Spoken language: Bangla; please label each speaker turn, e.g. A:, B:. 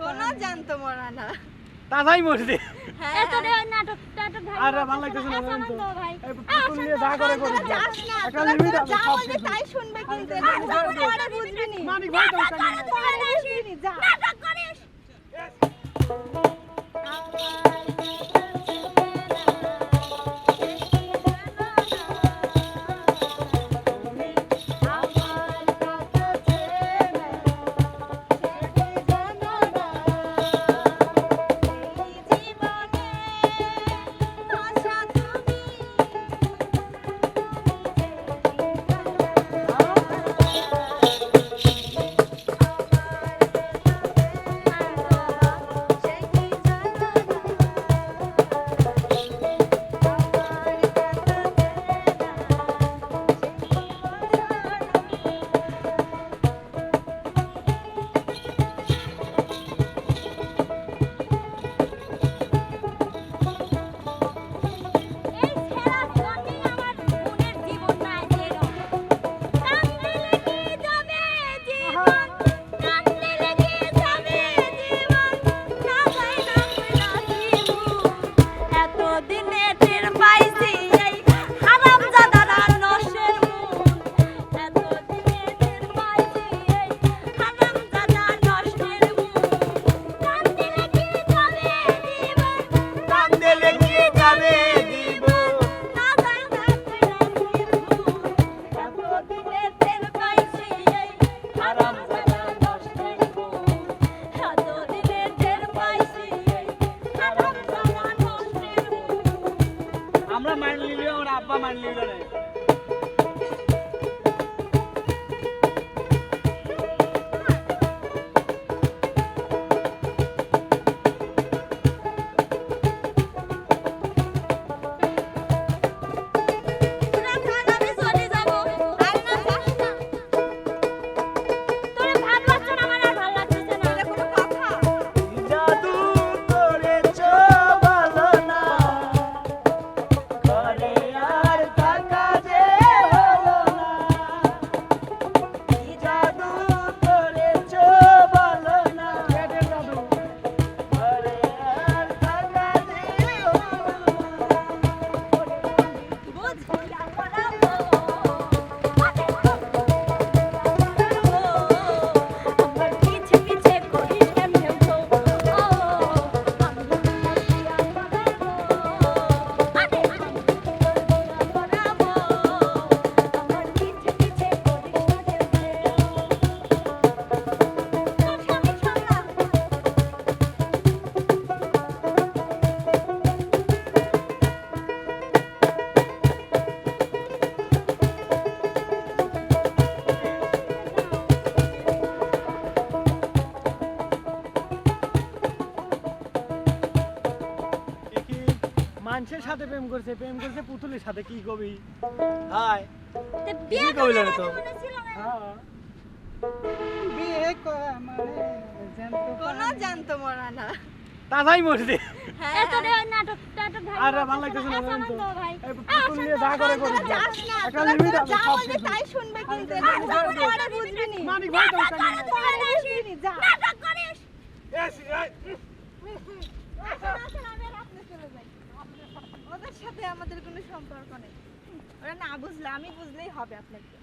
A: কোন জানতো মরা না
B: তাই মরছে
C: এত নাটক টাটক ভাই
B: আর ভালো লাগতেছে না জানেন তো
C: ভাই
B: এই পুতুল নিয়ে যা করে করি
A: যাস না
B: একটা লিমিট আছে
A: যা
B: সব
A: বলবে তাই শুনবে কিন্তু পরে বুঝবি নি
B: মানিক ভাই তো
A: পরে বুঝবি নি যা
C: নাটক করিস
B: আমরা মান নিলিও আমার আব্বা মান নিল না মানুষের সাথে প্রেম করছে পুতুলের সাথে কি কবি হাই
C: বিয়ে
B: কইল না তো
A: বিয়ে কোন জানতো মরা না
B: তাই মরছে
C: এত নাটক টাটক ভাই
B: আর ভালো লাগতেছে না জানেন তো
C: ভাই
B: এই পুতুল নিয়ে যা করে করি
A: যাস না
B: একটা লিমিট আছে
A: যা
B: সব
A: বলবে তাই শুনবে কিন্তু পরে বুঝবি নি
B: মানিক ভাই তো
A: পরে বুঝবি নি যা
C: নাটক করিস
A: ওদের সাথে আমাদের কোনো সম্পর্ক নেই ওরা না বুঝলে আমি বুঝলেই হবে আপনাকে